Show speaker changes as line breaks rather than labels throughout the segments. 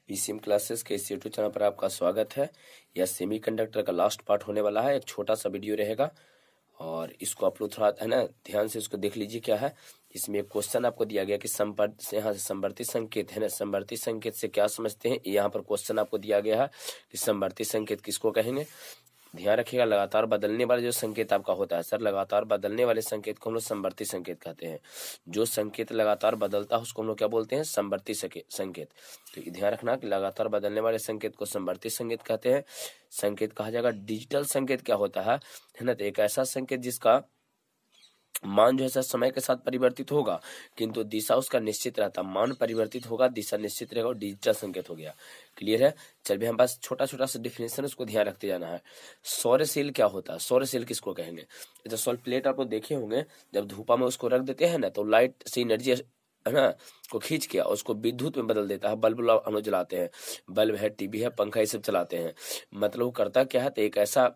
PCM classes के इस YouTube channel पर आपका स्वागत है। यह सेमीकंडक्टर का लास्ट पार्ट होने वाला है। एक छोटा सा वीडियो रहेगा और इसको आप लोग थोड़ा है ना ध्यान से उसको देख लीजिए। क्या है इसमें एक क्वेश्चन आपको दिया गया कि यहाँ से समवर्ती संकेत है ना, समवर्ती संकेत से क्या समझते हैं। यहाँ पर क्वेश्चन आपको दिया गया है कि समवर्ती संकेत किसको कहेंगे। ध्यान रखिएगा, लगातार बदलने वाले जो संकेत आपका होता है सर, लगातार बदलने वाले संकेत को हम लोग समवर्ती संकेत कहते हैं। जो संकेत लगातार बदलता है उसको हम लोग क्या बोलते हैं, समवर्ती संकेत। तो ध्यान रखना कि लगातार बदलने वाले संकेत को समवर्ती संकेत कहते हैं। संकेत कहा जाएगा। डिजिटल संकेत क्या होता है ना, तो एक ऐसा संकेत जिसका मान जो है समय के साथ परिवर्तित होगा किंतु दिशा उसका निश्चित रहता। मान परिवर्तित होगा, दिशा निश्चित रहेगा, और डिजिटल संकेत हो गया। क्लियर है। चलिए हम पास छोटा छोटा सा डिफिनेशन उसको ध्यान रखते जाना है। सौर सेल क्या होता है, सौर सेल किसको कहेंगे। जैसे सौर प्लेट आप लोग देखे होंगे, जब धूपा में उसको रख देते हैं ना तो लाइट से एनर्जी है ना को खींच के उसको विद्युत में बदल देता है। बल्ब हम लोग जलाते हैं, बल्ब है, टीवी है, पंखा, ये सब चलाते हैं। मतलब करता क्या है, तो एक ऐसा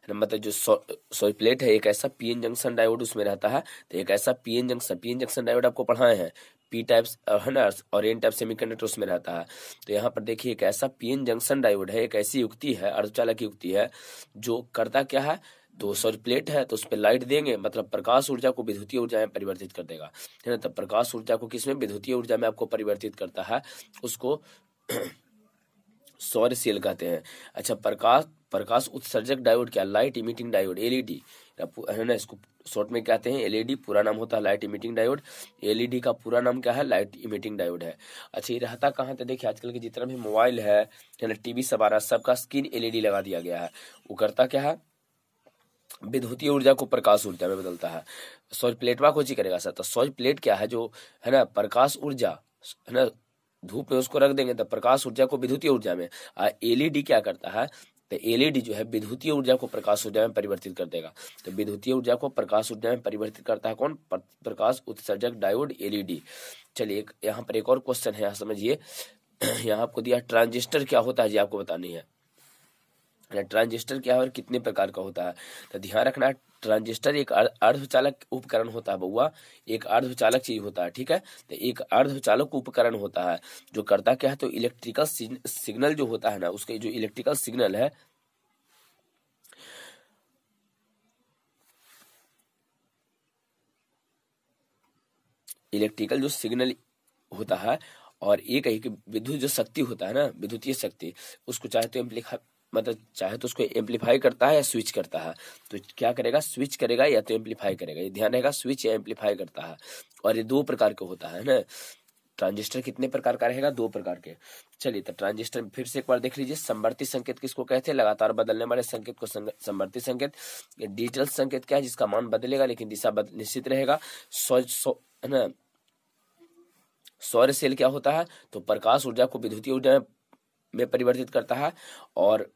मतलब जो सॉरी प्लेट है, एक ऐसा पीएन जंक्शन डायोड उसमें रहता है। तो एक ऐसा पीएन जंक्शन डायोड आपको पढ़ाए हैं, पी टाइप है ना, और एन टाइप सेमीकंडक्टर उसमें रहता है। तो यहाँ पर देखिए एक ऐसा पीएन जंक्शन डायोड है, एक ऐसी युक्ति है, अर्धचालक युक्ति है, जो करता क्या है, तो सौर प्लेट है तो उस पर लाइट देंगे, मतलब प्रकाश ऊर्जा को विद्युतीय ऊर्जा में परिवर्तित कर देगा, है ना। तो प्रकाश ऊर्जा को किसमें, विद्युतीय ऊर्जा में आपको परिवर्तित करता है, उसको सौर सेल कहते हैं। अच्छा, प्रकाश उत्सर्जक डायोड क्या, लाइट इमिटिंग डायोड, एलईडी है ना, इसको शॉर्ट में कहते हैं एलईडी, पूरा नाम होता है लाइट इमिटिंग डायोड। एलईडी का पूरा नाम क्या है, लाइट इमिटिंग डायोड है। अच्छा, ये रहता कहाँ था, देखिए आजकल के जितना भी मोबाइल है ना, टीवी सब आ रहा है, सबका स्क्रीन एलईडी लगा दिया गया है। वो करता क्या है, विद्युतीय ऊर्जा को प्रकाश ऊर्जा में बदलता है। सौर प्लेटवा को ही करेगा सर। तो सौर प्लेट क्या है, जो है ना प्रकाश ऊर्जा है ना, धूप में उसको रख देंगे तो प्रकाश ऊर्जा को विद्युतीय ऊर्जा में। एलईडी क्या करता है, तो एलईडी जो है विद्युतीय ऊर्जा को प्रकाश ऊर्जा में परिवर्तित कर देगा। तो विद्युतीय ऊर्जा को प्रकाश ऊर्जा में परिवर्तित करता है कौन, प्रकाश उत्सर्जक डायोड, एलईडी। चलिए यहाँ पर एक और क्वेश्चन है, यहाँ समझिए। यहाँ आपको दिया ट्रांजिस्टर क्या होता है जी, आपको बतानी है। ट्रांजिस्टर क्या है और कितने प्रकार का होता है। तो ध्यान रखना, ट्रांजिस्टर एक अर्धचालक उपकरण होता है बउआ, एक अर्धचालक चीज होता है, ठीक है। तो एक अर्धचालक उपकरण होता है जो करता क्या है, तो इलेक्ट्रिकल सिग्नल जो होता है ना, उसके जो इलेक्ट्रिकल सिग्नल है, इलेक्ट्रिकल जो सिग्नल होता है, और एक विद्युत जो शक्ति होता है ना, विद्युतीय शक्ति, उसको चाहे तो चाहे तो उसको एम्पलीफाई करता है या स्विच करता है। तो क्या करेगा, स्विच करेगा या तो एम्पलीफाई करेगा। ये ध्यान रहेगा, स्विच या एम्पलीफाई करता है। और ये दो प्रकार का होता है ना। ट्रांजिस्टर कितने प्रकार का रहेगा, दो प्रकार के। चलिए तो ट्रांजिस्टर फिर से एक बार देख लीजिए। समवर्ती संकेत किसको कहते हैं, लगातार बदलने वाले संकेत को समवर्ती संकेत। डिजिटल संकेत क्या है, जिसका मान बदलेगा लेकिन दिशा निश्चित रहेगा। है ना, सौर सेल क्या होता है, तो प्रकाश ऊर्जा को विद्युतीय ऊर्जा में परिवर्तित करता है। और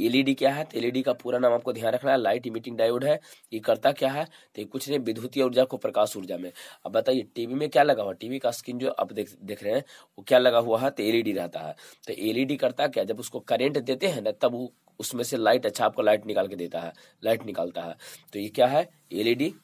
एलईडी क्या है, तो एलईडी का पूरा नाम आपको ध्यान रखना है, लाइट इमिटिंग डायोड है। ये करता क्या है, तो कुछ नहीं, विद्युतीय ऊर्जा को प्रकाश ऊर्जा में। अब बताइए टीवी में क्या लगा हुआ, टीवी का स्क्रीन जो आप देख रहे हैं वो क्या लगा हुआ है, तो एलईडी रहता है। तो एलईडी करता क्या, जब उसको करंट देते हैं ना, तब वो उसमें से लाइट, अच्छा आपको लाइट निकाल के देता है, लाइट निकालता है। तो ये क्या है, एलईडी।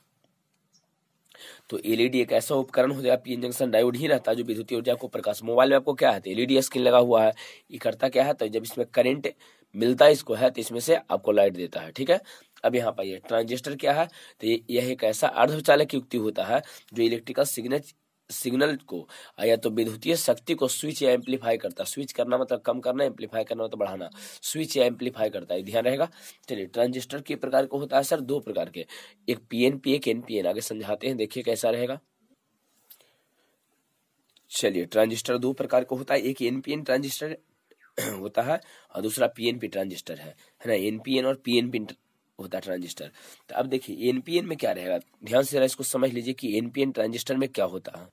तो एलईडी एक ऐसा उपकरण हो जाएगा, पीएन जंक्शन डायोड ही रहता है जो विद्युतीय ऊर्जा को प्रकाश। मोबाइल में आपको क्या है, तो एलईडी स्क्रीन लगा हुआ है। ये करता क्या है, तो जब इसमें करंट मिलता है इसको है, तो इसमें से आपको लाइट देता है, ठीक है। अब यहाँ पर ये ट्रांजिस्टर क्या है, तो यह एक ऐसा अर्धचालक युक्ति होता है जो इलेक्ट्रिकल सिग्नल को या तो विद्युतीय शक्ति को स्विच या एम्पलीफाई करता है। स्विच करना मतलब कम करना, एम्पलीफाई करना मतलब बढ़ाना, स्विच या एम्पलीफाई करता है, ध्यान रहेगा। चलिए ट्रांजिस्टर के प्रकार को होता है सर, दो प्रकार के, एक पीएनपी एक एनपीएन। आगे समझाते हैं, देखिए कैसा रहेगा। चलिए ट्रांजिस्टर दो प्रकार का होता है, एक एनपीएन ट्रांजिस्टर होता है और दूसरा पीएनपी ट्रांजिस्टर है ना। एनपीएन और पीएनपी होता है ट्रांजिस्टर। तो अब देखिए एनपीएन में क्या रहेगा, ध्यान से इसको समझ लीजिए कि एनपीएन ट्रांजिस्टर में क्या होता है।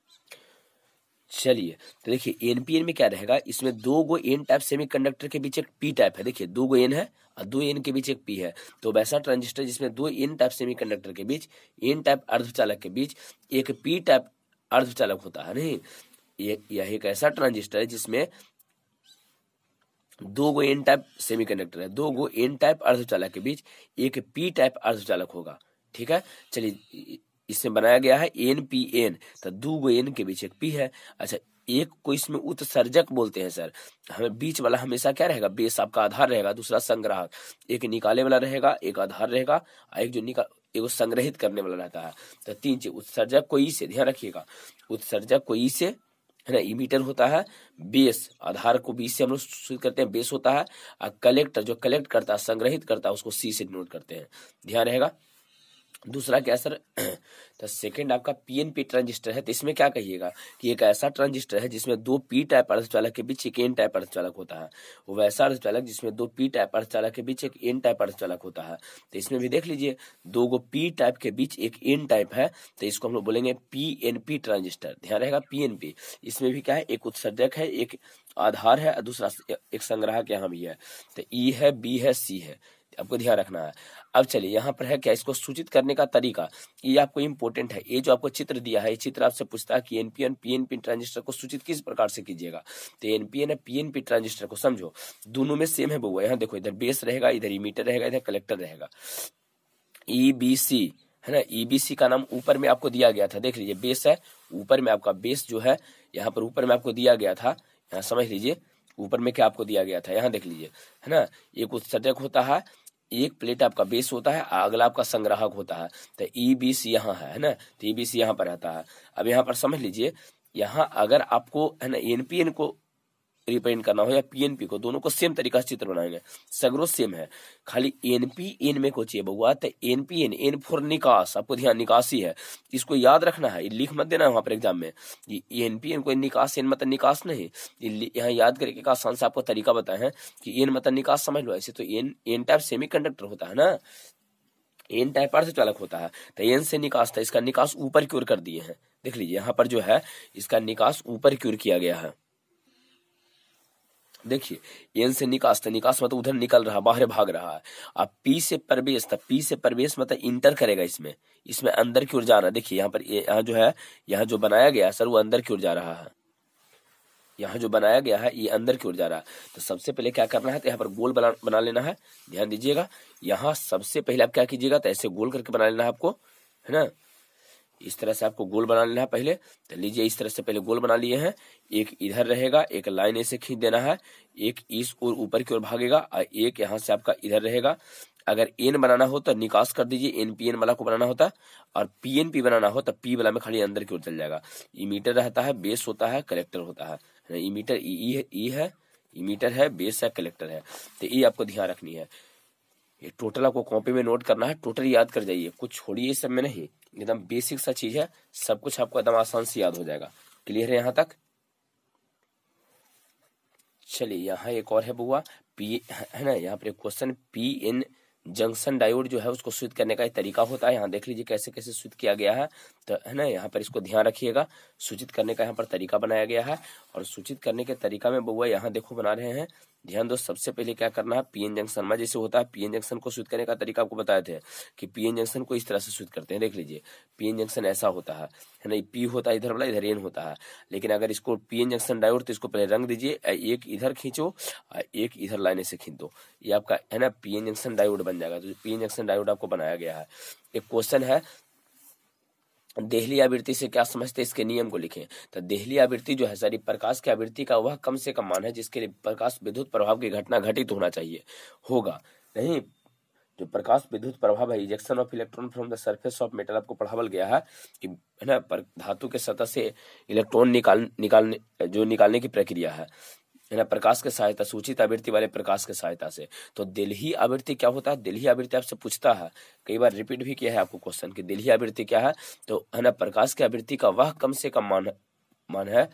चलिए तो देखिए एनपीएन में क्या रहेगा, इसमें दो गो एन टाइप सेमीकंडक्टर के बीच एक पी टाइप है। देखिए दो गो एन है और दो एन के बीच एक पी है। तो वैसा ट्रांजिस्टर जिसमें दो एन टाइप सेमीकंडक्टर के बीच, एन टाइप अर्धचालक के बीच एक पी टाइप अर्धचालक होता है। नहीं, यह एक ऐसा ट्रांजिस्टर है जिसमें दो गो एन टाइप सेमीकंडक्टर है, दो गो एन टाइप अर्धचालक के बीच एक पी टाइप अर्धचालक होगा, ठीक है। चलिए इसमें बनाया गया है एन पी एन, तो 2 गो एन के बीच एक पी है। अच्छा, एक को इसमें उत्सर्जक बोलते हैं सर। हमें बीच वाला हमेशा क्या रहेगा, बेस आपका आधार रहेगा, दूसरा संग्राहक। एक निकाले वाला रहेगा, एक आधार रहेगा, एक जो एक संग्रहित करने वाला रहता है। तो 3 चीज, उत्सर्जक को ई से, ध्यान रखिएगा, उत्सर्जक को ई से है ना, इमीटर होता है, बेस आधार को बी से हम लोग सूचित करते हैं, बेस होता है, और कलेक्टर जो कलेक्ट करता है, संग्रहित करता है, उसको सी से डिनोट करते हैं, ध्यान रहेगा। दूसरा क्या सर, तो सेकंड आपका पीएनपी ट्रांजिस्टर है। तो इसमें क्या कहिएगा कि एक ऐसा ट्रांजिस्टर है जिसमें 2 पी टाइप अर्धचालक के बीच एक एन टाइप अर्धचालक होता है। वो वैसा अर्धचालक जिसमें 2 पी टाइप अर्धचालक के बीच एक एन टाइप अर्धचालक होता है। तो इसमें भी देख लीजिए, 2 गो पी टाइप के बीच एक एन टाइप है, तो इसको हम लोग बोलेंगे पीएनपी ट्रांजिस्टर, ध्यान रहेगा पीएनपी। इसमें भी क्या है, एक उत्सर्जक है, एक आधार है, और दूसरा एक संग्राहक यहाँ भी है। तो ई है, बी है, सी है, आपको ध्यान रखना है। अब चलिए यहाँ पर है क्या, इसको सूचित करने का तरीका, ये आपको इंपॉर्टेंट है। ये जो आपको चित्र दिया है, ये चित्र आपसे पूछता है कि एनपीएन पीएनपी ट्रांजिस्टर को सूचित किस प्रकार से कीजिएगा। तो एनपीएन है पीएनपी ट्रांजिस्टर को समझो, दोनों में सेम है बउआ। यहाँ देखो, इधर बेस रहेगा, इधर इमीटर रहेगा, इधर कलेक्टर रहेगा। ईबीसी है ना, ईबीसी का नाम ऊपर में आपको दिया गया था, देख लीजिए, बेस है, ऊपर में आपका बेस जो है, यहाँ पर ऊपर में आपको दिया गया था, यहाँ समझ लीजिए ऊपर में क्या आपको दिया गया था, यहाँ देख लीजिए, है ना। एक उत्सर्जक होता है, एक प्लेट आपका बेस होता है, अगला आपका संग्राहक होता है। तो ईबीसी यहाँ है ना, तो ईबीसी यहाँ पर रहता है। अब यहाँ पर समझ लीजिए, यहाँ अगर आपको है ना एनपीएन को रिप्रेजेंट करना हो या पीएनपी को, दोनों को सेम तरीका से चित्र बनाएंगे, सगरो सेम है, खाली एनपी एन में को चाहिए बउआ। तो एनपीएन, एन फॉर निकास, आपको ध्यान निकासी है, इसको याद रखना है, लिख मत देना वहां पर एग्जाम में। एनपीएन को निकास, एन मतलब निकास नहीं, यहाँ याद करके का आसान से आपको तरीका बताए हैं कि एन मतलब निकास समझ लो। ऐसे तो एन टाइप सेमीकंडक्टर होता है ना, एन टाइप अर्धचालक होता है, तो एन से निकास था, इसका निकास ऊपर की ओर कर दिए हैं, देख लीजिए यहाँ पर जो है इसका निकास ऊपर की ओर किया गया है। देखिए, एन से निकास, तो निकास मतलब उधर निकल रहा, बाहर भाग रहा है। अब पी से प्रवेश, तो पी से प्रवेश मतलब इंटर करेगा, इसमें अंदर की ओर जा रहा है। देखिए यहाँ पर, यहाँ जो है, यहाँ जो बनाया गया है सर, वो अंदर की ओर जा रहा है, यहाँ जो बनाया गया है ये अंदर की ओर जा रहा है। तो सबसे पहले क्या करना है, तो यहाँ पर गोल बना लेना है, ध्यान दीजिएगा। यहाँ सबसे पहले आप क्या कीजिएगा, तो ऐसे गोल करके बना लेना है आपको, है ना, इस तरह से आपको गोल बना लेना है पहले। तो लीजिए, इस तरह से पहले गोल बना लिए हैं, एक इधर रहेगा, एक लाइन ऐसे खींच देना है, एक इस और ऊपर की ओर भागेगा, और एक यहाँ से आपका इधर रहेगा। अगर एन बनाना हो तो निकास कर दीजिए, एनपीएन वाला को बनाना होता है, और पीएनपी बनाना हो तो पी वाला में खाली अंदर की ओर चल जाएगा। इमीटर रहता है, बेस होता है, कलेक्टर होता है। इमीटर ई है, इमीटर है, बेस है, कलेक्टर है। तो ये आपको ध्यान रखनी है, ये टोटल आपको कॉपी में नोट करना है, टोटल याद कर जाइए, कुछ छोड़िए इस सब में नहीं, एकदम बेसिक सा चीज है, सब कुछ आपको एकदम आसान से याद हो जाएगा। क्लियर है यहाँ तक? चलिए, यहाँ एक और है बुआ, पी है ना, यहाँ पर एक question, P N junction diode जो है उसको सूचित करने का एक तरीका होता है। यहाँ देख लीजिए कैसे कैसे सूचित किया गया है, तो है ना, यहाँ पर इसको ध्यान रखिएगा, सूचित करने का यहाँ पर तरीका बनाया गया है। और सूचित करने के तरीका में बउआ यहाँ देखो बना रहे हैं, ध्यान दो। सबसे पहले क्या करना है, पीएन जंक्शन में जैसे होता है, पीएन जंक्शन को सूचित करने का तरीका आपको बताए थे कि पीएन जंक्शन को इस तरह से सूचित करते हैं। देख लीजिए, पीएन जंक्शन ऐसा होता है ना, पी होता है इधर वाला, इधर एन होता है। लेकिन अगर इसको पीएन जंक्शन डायोड, तो इसको पहले रंग दीजिए, एक इधर खींचो, एक इधर लाइन से खींच दो, ये आपका है ना पीएन जंक्शन डायोड बन जाएगा। तो पीएन जंक्शन डायोड आपको बनाया गया है। एक क्वेश्चन है, देहली आवृत्ति से क्या समझते हैं, इसके नियम को लिखें। तो देहली आवृत्ति जो है सारी प्रकाश की आवृत्ति का वह कम से कम मान है जिसके लिए प्रकाश विद्युत प्रभाव की घटना घटित होना चाहिए, होगा नहीं। जो प्रकाश विद्युत प्रभाव है, ejection of electron from the surface of metal, आपको पढ़ावल गया है कि है ना, धातु के सतह से इलेक्ट्रॉन निकालने की प्रक्रिया है ना, प्रकाश के सहायता, सूचित आवृत्ति वाले प्रकाश के सहायता से। तो दिल्ही आवृत्ति क्या होता है, दिल्ही आवृत्ति आपसे पूछता है, कई बार रिपीट भी किया है आपको क्वेश्चन कि दिल्ही आवृत्ति क्या है। तो है ना, प्रकाश की आवृत्ति का वह कम से कम मान है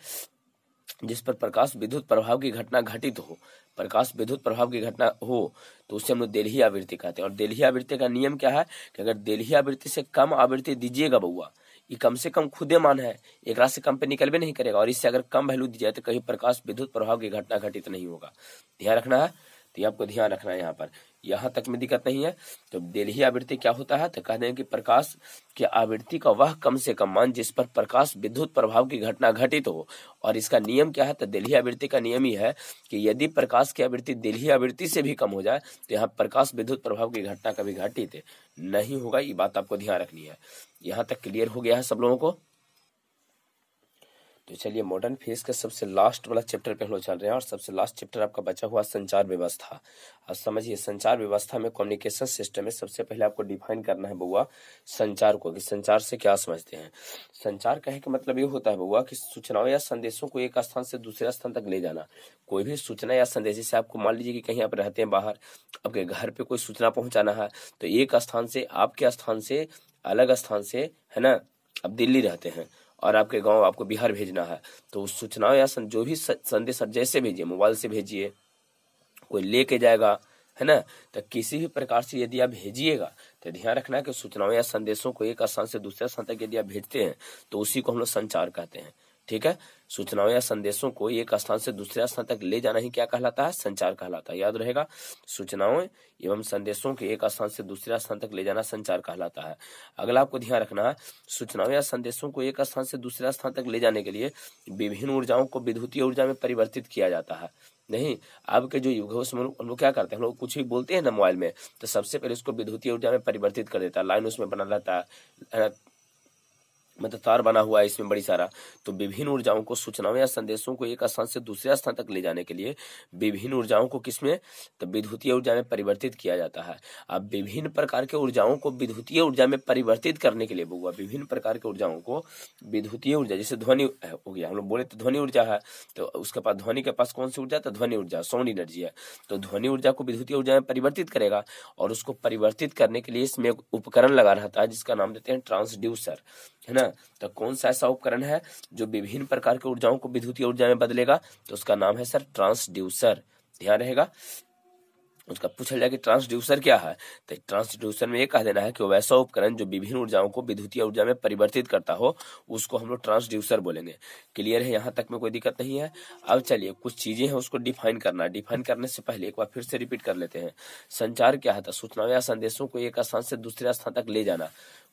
जिस पर प्रकाश विद्युत प्रभाव की घटना घटित हो। प्रकाश विद्युत प्रभाव की घटना हो तो उसे हम लोग दिल्ही आवृत्ति कहते हैं। और दिल्ही आवृत्ति का नियम क्या है कि अगर दिल्ही आवृत्ति से कम आवृत्ति दीजिएगा बउआ, ये कम से कम खुदे मान है, एक रात से कम पे निकल भी नहीं करेगा, और इससे अगर कम वैल्यू दी जाए तो कहीं प्रकाश विद्युत प्रभाव की घटना घटित नहीं होगा, ध्यान रखना है। तो ये आपको ध्यान रखना है। यहाँ तक में दिक्कत नहीं है। तो देलही आवृत्ति क्या होता है, तो कहते हैं कि प्रकाश की आवृत्ति का वह कम से कम मान जिस पर प्रकाश विद्युत प्रभाव की घटना घटित हो। और इसका नियम क्या है, तो देलही आवृत्ति का नियम ही है कि यदि प्रकाश की आवृत्ति देलही आवृत्ति से भी कम हो जाए तो यहाँ प्रकाश विद्युत प्रभाव की घटना कभी घटित नहीं होगा। ये बात आपको ध्यान रखनी है। यहाँ तक क्लियर हो गया है सब लोगों को। तो चलिए मॉडर्न फेज का सबसे लास्ट वाला चैप्टर पे हम लोग चल रहे हैं और सबसे लास्ट चैप्टर आपका बचा हुआ संचार व्यवस्था। अब समझिए संचार व्यवस्था में कम्युनिकेशन सिस्टम में सबसे पहले आपको डिफाइन करना है बउआ संचार को, कि संचार से क्या समझते हैं। संचार कहे का मतलब ये होता है बउआ कि सूचनाओं या संदेशों को एक स्थान से दूसरे स्थान तक ले जाना। कोई भी सूचना या संदेश, जैसे आपको मान लीजिए कि कहीं आप रहते हैं बाहर, आपके घर पे कोई सूचना पहुंचाना है तो एक स्थान से आपके स्थान से अलग स्थान से, है ना, आप दिल्ली रहते हैं और आपके गांव आपको बिहार भेजना है, तो उस सूचनाओं या जो भी संदेश जैसे भेजिए, मोबाइल से भेजिए, कोई लेके जाएगा, है ना, तो किसी भी प्रकार से यदि आप भेजिएगा तो ध्यान रखना है कि सूचनाओं या संदेशों को एक स्थान से दूसरे स्थान तक यदि आप भेजते हैं तो उसी को हम लोग संचार कहते हैं। ठीक है, सूचनाओं या संदेशों को एक स्थान से दूसरे स्थान तक ले जाना ही क्या कहलाता है, संचार कहलाता है। याद रहेगा, सूचनाओं एवं संदेशों के एक स्थान से दूसरे स्थान तक ले जाना संचार कहलाता है। अगला आपको ध्यान रखना है, सूचनाओं या संदेशों को एक स्थान से दूसरे स्थान तक ले जाने के लिए विभिन्न ऊर्जाओं को विद्युतीय ऊर्जा में परिवर्तित किया जाता है। नहीं, अब के जो युग है उसमें हम लोग क्या करते हैं, हम लोग कुछ भी बोलते हैं ना मोबाइल में, तो सबसे पहले उसको विद्युतीय ऊर्जा में परिवर्तित कर देता है। लाइन उसमें बना रहता है, मतलब तार बना हुआ है इसमें बड़ी सारा। तो विभिन्न ऊर्जाओं को, सूचनाओं या संदेशों को एक स्थान से दूसरे स्थान तक ले जाने के लिए विभिन्न ऊर्जाओं को किसमें, तो विद्युतीय ऊर्जा में परिवर्तित किया जाता है। अब विभिन्न प्रकार के ऊर्जाओं को विद्युतीय ऊर्जा में परिवर्तित करने के लिए बुआ, विभिन्न प्रकार के ऊर्जाओं को विद्युतीय ऊर्जा, जैसे ध्वनि हो गया, हम लोग बोले तो ध्वनि ऊर्जा है, तो उसके पास ध्वनि के पास कौन सी ऊर्जा, तो ध्वनि ऊर्जा, साउंड एनर्जी है। तो ध्वनि ऊर्जा को विद्युतीय ऊर्जा में परिवर्तित करेगा और उसको परिवर्तित करने के लिए इसमें एक उपकरण लगा रहता है जिसका नाम देते हैं ट्रांसड्यूसर, है ना। तो कौन सा ऐसा उपकरण है जो विभिन्न प्रकार के ऊर्जाओं को विद्युतीय ऊर्जा में बदलेगा, तो उसका नाम है सर ट्रांसड्यूसर। ध्यान रहेगा, उसका पूछा जाए कि ट्रांसड्यूसर क्या है, तो ट्रांसड्यूसर में ये कह देना है कि वो वैसा उपकरण जो विभिन्न ऊर्जाओं को विद्युतीय ऊर्जा में परिवर्तित करता हो, उसको हम लोग ट्रांसड्यूसर बोलेंगे। क्लियर है, यहाँ तक में कोई दिक्कत नहीं है। अब चलिए कुछ चीजें हैं उसको डिफाइन करना है। डिफाइन करने से पहले एक बार फिर से रिपीट कर लेते हैं। संचार क्या है, तो सूचनाओं या संदेशों को एक स्थान से दूसरे स्थान तक ले जाना।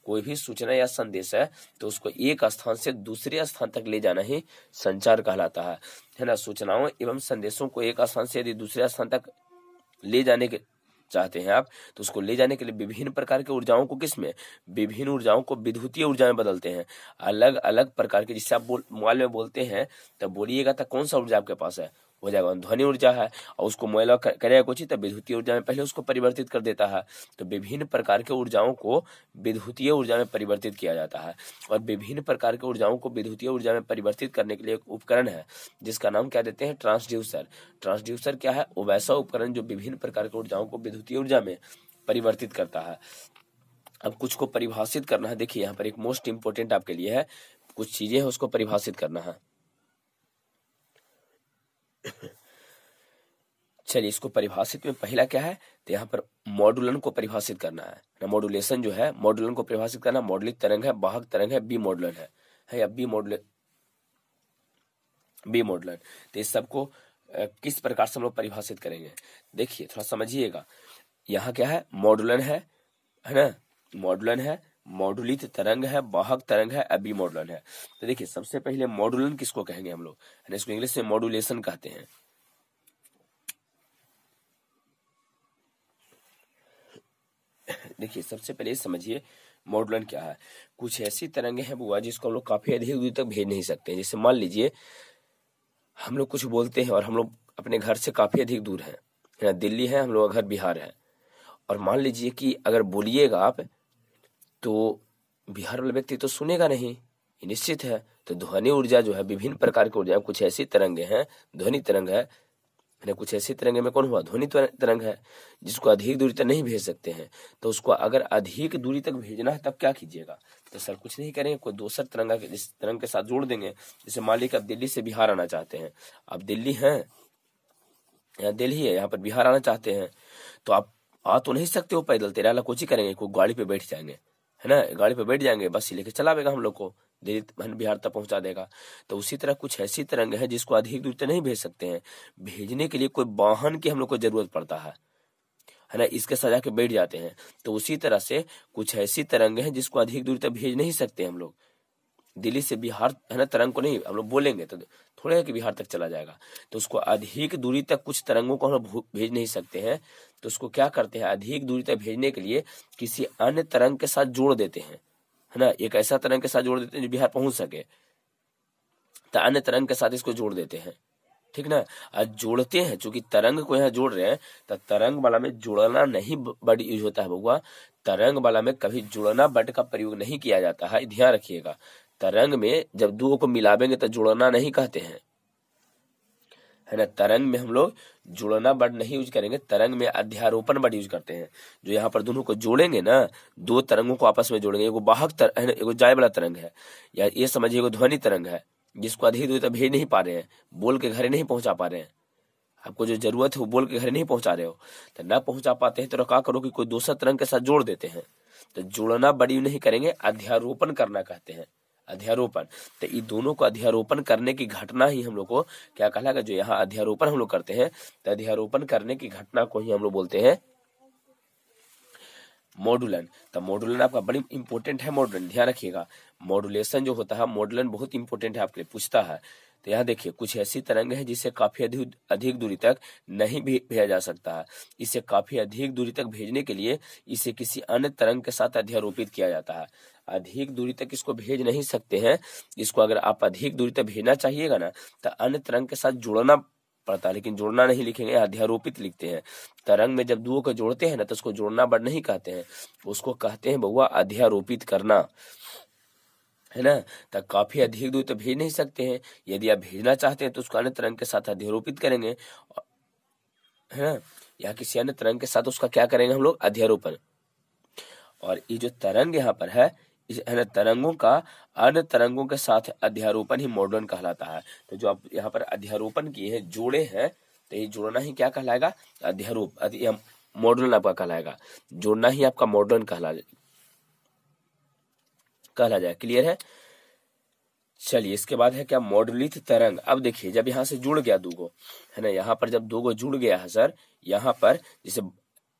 कोई भी सूचना या संदेश है तो उसको एक स्थान से दूसरे स्थान तक ले जाना ही संचार कहलाता है ना। सूचनाओं एवं संदेशों को एक स्थान से यदि दूसरे स्थान तक ले जाने के चाहते हैं आप, तो उसको ले जाने के लिए विभिन्न प्रकार के ऊर्जाओं को किसमें, विभिन्न ऊर्जाओं को विद्युतीय ऊर्जा में बदलते हैं। अलग अलग प्रकार के, जिससे आप मोबाइल में बोलते हैं तब बोलिएगा तो कौन सा ऊर्जा आपके पास है, हो जाएगा ध्वनि ऊर्जा है, और उसको मोबाइल करेगा कुछ तब विद्युतीय ऊर्जा में पहले उसको परिवर्तित कर देता है। तो विभिन्न प्रकार के ऊर्जाओं को विद्युतीय ऊर्जा में परिवर्तित किया जाता है और विभिन्न प्रकार के ऊर्जाओं को विद्युतीय ऊर्जा में परिवर्तित करने के लिए एक उपकरण है जिसका नाम क्या देते हैं, ट्रांसड्यूसर। ट्रांसड्यूसर क्या है, वो वैसा उपकरण जो विभिन्न प्रकार के ऊर्जाओं को विद्युतीय ऊर्जा में परिवर्तित करता है। अब कुछ को परिभाषित करना है। देखिए यहाँ पर एक मोस्ट इंपोर्टेंट आपके लिए है, कुछ चीजें हैं उसको परिभाषित करना है। चलिए इसको परिभाषित में पहला क्या है, तो यहाँ पर मॉडुलन को परिभाषित करना है ना। मॉडुलेशन जो है, मॉडुलन को परिभाषित करना। मॉडलित तरंग है, वाहक तरंग है, बी मॉडुलन है या बी मॉडुलन। तो इस सबको किस प्रकार से हम लोग परिभाषित करेंगे, देखिए थोड़ा समझिएगा। यहाँ क्या है, मॉडुलन है ना, मॉडुलन है, मॉडुलित तरंग है, वाहक तरंग है, अभी मॉडुलन है। तो देखिए सबसे पहले मॉडुलन किसको कहेंगे हम लोग, इसको इंग्लिश में मॉडुलेशन कहते हैं। देखिए सबसे पहले समझिए मॉडुलन क्या है। कुछ ऐसी तरंगे हैं बुआ जिसको हम लोग काफी अधिक दूर तक भेज नहीं सकते। जैसे मान लीजिए हम लोग कुछ बोलते हैं और हम लोग अपने घर से काफी अधिक दूर हैं, है ना, दिल्ली है, हम लोग का घर बिहार है, और मान लीजिए कि अगर बोलिएगा आप तो बिहार वाला व्यक्ति तो सुनेगा नहीं, ये निश्चित है। तो ध्वनि ऊर्जा जो है, विभिन्न प्रकार की ऊर्जा, कुछ ऐसी तरंगे हैं, ध्वनि तरंग है, कुछ ऐसी तरंगे में कौन हुआ, ध्वनि तरंग है, जिसको अधिक दूरी तक नहीं भेज सकते हैं। तो उसको अगर अधिक दूरी तक भेजना है तब क्या कीजिएगा, तो सर कुछ नहीं करेंगे, कोई दूसरा तरंग के साथ जोड़ देंगे। जैसे मान लीजिए आप दिल्ली से बिहार आना चाहते हैं, आप दिल्ली हैं, यहाँ दिल्ली है, यहाँ पर बिहार आना चाहते हैं, तो आप आ तो नहीं सकते हो पैदल, तेरा कोची करेंगे, कोई गाड़ी पे बैठ जाएंगे, है ना, गाड़ी पे बैठ जाएंगे, बस लेके चलावेगा हम लोग को, दिल्ली बिहार तक पहुंचा देगा। तो उसी तरह कुछ ऐसी तरंग है जिसको अधिक दूर तक नहीं भेज सकते हैं, भेजने के लिए कोई वाहन की हम लोग को जरूरत पड़ता है ना, इसके सजा के बैठ जाते हैं। तो उसी तरह से कुछ ऐसी तरंग है जिसको अधिक दूर तक भेज नहीं सकते हम लोग, दिल्ली से बिहार, है ना, तरंग को नहीं हम लोग बोलेंगे तो थोड़े है कि बिहार तक चला जाएगा। तो उसको अधिक दूरी तक कुछ तरंगों को हम लोग भेज नहीं सकते हैं, तो उसको क्या करते हैं, अधिक दूरी तक भेजने के लिए किसी अन्य तरंग के साथ जोड़ देते हैं, है ना, एक ऐसा तरंग के साथ जोड़ देते हैं जो बिहार पहुंच सके, तो अन्य तरंग के साथ इसको जोड़ देते हैं, ठीक ना। आज जोड़ते हैं, चूंकि तरंग को यहाँ जोड़ रहे हैं, तो तरंग वाला में जुड़ना नहीं बट यूज होता है बउआ, तरंग वाला में कभी जुड़ना बट का प्रयोग नहीं किया जाता है, ध्यान रखिएगा। तरंग में जब दो को मिलावेंगे तो जुड़ना नहीं कहते हैं, है ना, तरंग में हम लोग जुड़ना वर्ड नहीं यूज करेंगे, तरंग में अध्यारोपण वर्ड यूज करते हैं। जो यहाँ पर दोनों को जोड़ेंगे ना, दो तरंगों को आपस में जोड़ेंगे, एगो वाहक तरंग है, एगो जाए वाला तरंग है, या ये समझिए एगो ध्वनि तरंग है, जिसको अधिक दूर तक भेज नहीं पा रहे हैं, बोल के घरे नहीं पहुंचा पा रहे हैं, आपको जो जरूरत है वो बोल के घरे नहीं पहुंचा रहे हो, तो ना पहुंचा पाते हैं तो क्या करो कि कोई दूसरा तरंग के साथ जोड़ देते हैं। तो जोड़ना बड़ी नहीं करेंगे, अध्यारोपण करना कहते हैं, अध्यारोपण। तो ये दोनों को अध्यारोपण करने की घटना ही हम लोग को क्या कहलाएगा, जो यहाँ अध्यारोपण हम लोग करते हैं, तो अध्यारोपण करने की घटना को ही हम लोग बोलते हैं मॉडुलन। तो मॉडुलन आपका बड़ी इंपॉर्टेंट है, मॉडुलन ध्यान रखिएगा। मॉडुलेशन जो होता है, मॉडुलन बहुत इंपॉर्टेंट है, आपके लिए पूछता है। तो यहाँ देखिए, कुछ ऐसी तरंग है जिसे काफी अधिक दूरी तक नहीं भेजा जा सकता है, इसे काफी अधिक दूरी तक भेजने के लिए इसे किसी अन्य तरंग के साथ अध्यारोपित किया जाता है। अधिक दूरी तक इसको भेज नहीं सकते हैं, इसको अगर आप अधिक दूरी तक भेजना चाहिएगा ना, तो अन्य तरंग के साथ जुड़ना पड़ता है, लेकिन जोड़ना नहीं लिखेंगे, अध्यारोपित लिखते हैं। तरंग में जब दो को जोड़ते हैं ना, तो उसको जोड़ना बड़ नहीं कहते हैं, उसको कहते हैं बउआ अध्यारोपित करना, है ना। तो काफी अधिक दूर तो भेज नहीं सकते हैं, यदि आप भेजना चाहते हैं तो उसको अन्य तरंग के साथ अध्यारोपित करेंगे, है ना, या किसी अन्य तरंग के साथ उसका क्या करेंगे हम लोग, अध्यारोपण। और ये जो तरंग यहाँ पर है, इस तरंगों का अन्य तरंगों के साथ अध्यारोपण ही मॉडुलन कहलाता है। तो जो आप यहाँ पर अध्यारोपण किए हैं, जोड़े हैं, तो ये जोड़ना ही क्या कहलाएगा, अध्यारोप, मॉडुलन आपका कहलाएगा, जोड़ना ही आपका मॉडुलन कहला जाए। क्लियर है। चलिए, इसके बाद है क्या, मॉडुलित तरंग। अब देखिए, जब यहाँ से जुड़ गया दूगो, है ना, यहाँ पर जब दूगो जुड़ गया है सर, यहाँ पर जैसे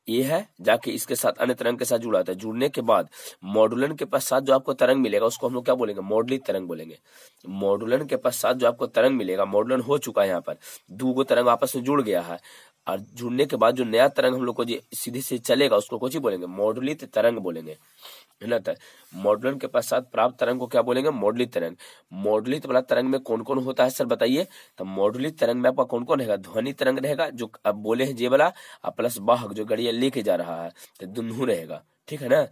ये है, जाके इसके साथ अन्य तरंग के साथ जुड़ा था, जुड़ने के बाद मॉडुलन के पश्चात जो आपको तरंग मिलेगा उसको हम लोग क्या बोलेंगे, मॉडुलित तरंग बोलेंगे। मॉडुलन के पश्चात जो आपको तरंग मिलेगा, मॉडुलन हो चुका है, यहाँ पर दूगो तरंग आपस में जुड़ गया है, और जुड़ने के बाद जो नया तरंग हम लोग को सीधे से चलेगा उसको कुछ ही बोलेंगे, मॉडुलित तरंग बोलेंगे, है ना। मॉडुलन के पश्चात प्राप्त तरंग को क्या बोलेंगे, मॉडुलित तरंग। मॉडुलित वाला तरंग में कौन कौन होता है सर बताइए। तो मॉडुलित तरंग में आपका कौन कौन रहेगा, ध्वनि तरंग रहेगा, जो अब बोले हैं जे वाला, और प्लस वाहक जो गड़िया लेके जा रहा है, तो दोनों रहेगा, ठीक है ना।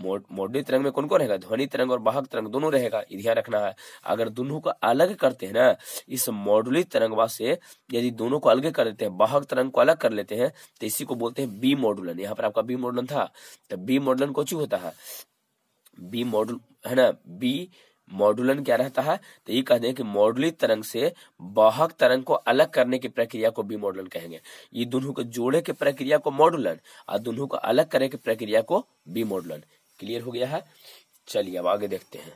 मॉडुलित तरंग में कौन कौन रहेगा, ध्वनि तरंग और वाहक तरंग दोनों रहेगा, ध्यान रखना है। अगर दोनों को अलग करते हैं ना, इस मॉडुलित तरंगवा से यदि दोनों को अलग कर देते हैं, वाहक तरंग को अलग कर लेते हैं, तो इसी को बोलते हैं बी मॉडुलन। यहाँ पर आपका बी मॉडुलन था, तो बी मॉडुलन कुछ होता है, बी मॉडुल, है ना, बी मॉडुलन क्या रहता है, तो ये कहते हैं कि मॉडुलित तरंग से वाहक तरंग को अलग करने की प्रक्रिया को बी मॉडुलन कहेंगे। ये दोनों को जोड़े की प्रक्रिया को मॉडुलन, और दोनों को अलग करने की प्रक्रिया को बी मॉडुलन। क्लियर हो गया है। चलिए अब आगे देखते हैं,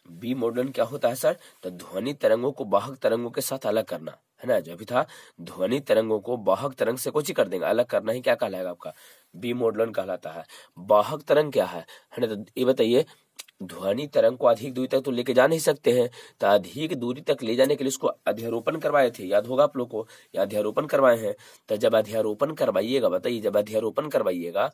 बी मॉडुलन क्या होता है सर, तो ध्वनि तरंगों को वाहक तरंगों के साथ अलग करना, है ना। जो अभी था, ध्वनि तरंगों को वाहक तरंग से कुछ ही कर देंगे, अलग करना ही क्या कहलाएगा आपका, बी मॉडुलन कहलाता है। वाहक तरंग क्या है ना, तो ये बताइए, ध्वनि तरंग को अधिक दूरी तक तो लेके जा नहीं सकते हैं, तो अधिक दूरी तक ले जाने के लिए उसको अध्यारोपण करवाए थे, याद होगा आप लोग को, या अध्यारोपण करवाए हैं। तो जब अध्यारोपण करवाइएगा, बताइए जब अध्यारोपण करवाइएगा,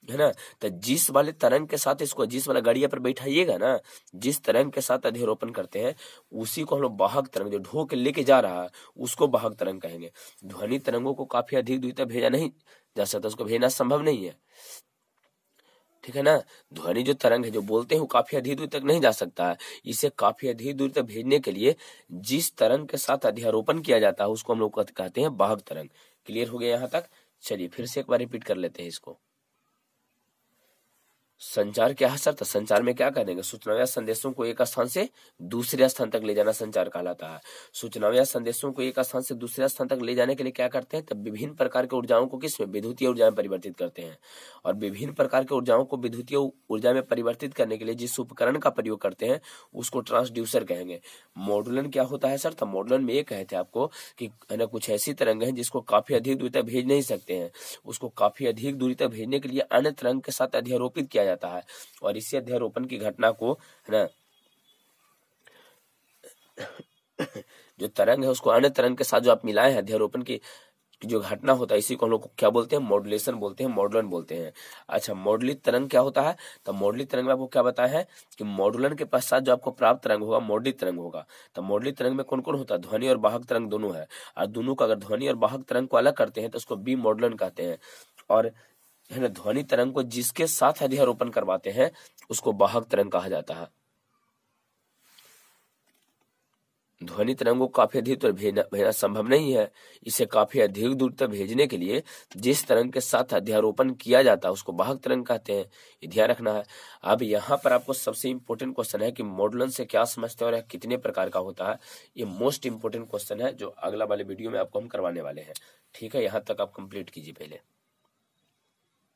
है ना, तो जिस वाले तरंग के साथ इसको, जिस वाला गाड़िया पर बैठाइएगा ना, जिस तरंग के साथ अध्यारोपण करते हैं उसी को हम लोग वाहक तरंग, जो ढो के लेके जा रहा है उसको वाहक तरंग कहेंगे। ध्वनि तरंगों को काफी अधिक दूरी तक भेजा नहीं जा सकता, उसको भेजना संभव नहीं है, ठीक है ना। ध्वनि जो तरंग है, जो बोलते हैं, वो काफी अधिक दूर तक नहीं जा सकता है, इसे काफी अधिक दूर तक भेजने के लिए जिस तरंग के साथ अध्यारोपण किया जाता है उसको हम लोग कहते हैं वाहक तरंग। क्लियर हो गया यहाँ तक। चलिए फिर से एक बार रिपीट कर लेते हैं इसको। संचार क्या है सर? तो संचार में क्या करेंगे? सूचनाओं या संदेशों को एक स्थान से दूसरे स्थान तक ले जाना संचार कहलाता है। सूचनाओं या संदेशों को एक स्थान से दूसरे स्थान तक ले जाने के लिए क्या करते हैं? तब विभिन्न प्रकार के ऊर्जाओं को किसमें? विद्युतीय ऊर्जा में परिवर्तित करते हैं। और विभिन्न प्रकार के ऊर्जाओं को विद्युतीय ऊर्जा में परिवर्तित करने के लिए जिस उपकरण का प्रयोग करते हैं उसको ट्रांसड्यूसर कहेंगे। मॉड्यूलन क्या होता है सर? तो मॉड्यूलन में ये कहते हैं आपको कि है ना, कुछ ऐसी तरंग है जिसको काफी अधिक दूरी तक भेज नहीं सकते हैं, उसको काफी अधिक दूरी तक भेजने के लिए अन्य तरंग के साथ अध्यारोपित किया जाता है। और इसी अध्यारोपण की घटना को है ना, जो तरंग है उसको अन्य तरंग के साथ जो आप मिलाए हैं, अध्यारोपण की जो घटना होता है, इसी को हम लोग क्या बोलते हैं? मॉड्यूलेशन बोलते हैं, मॉड्यूलन बोलते हैं। अच्छा, मॉड्यूलित तरंग क्या होता है? तो मॉड्यूलित तरंग में आपको क्या बताया है कि मॉड्यूलन के पश्चात जो आपको प्राप्त तरंग होगा मॉड्यूलित तरंग होगा। तो मॉड्यूलित तरंग में कौन कौन होता है? ध्वनि और वाहक तरंग दोनों है। और दोनों का अगर ध्वनि और वाहक तरंग को अलग करते हैं तो उसको बी मॉड्यूलन कहते हैं। और है ना, ध्वनि तरंग को जिसके साथ अध्यारोपण करवाते हैं उसको वाहक तरंग कहा जाता है। ध्वनि तरंग को काफी अधिक दूर भेजना संभव नहीं है। इसे काफी अधिक दूर तक भेजने के लिए जिस तरंग के साथ अध्यारोपण किया जाता है उसको वाहक तरंग कहते हैं। ये ध्यान रखना है। अब यहाँ पर आपको सबसे इंपॉर्टेंट क्वेश्चन है कि मॉड्यूलन से क्या समझते हैं और यह कितने प्रकार का होता है। ये मोस्ट इंपोर्टेंट क्वेश्चन है जो अगला वाले वीडियो में आपको हम करवाने वाले हैं। ठीक है, यहाँ तक आप कंप्लीट कीजिए पहले।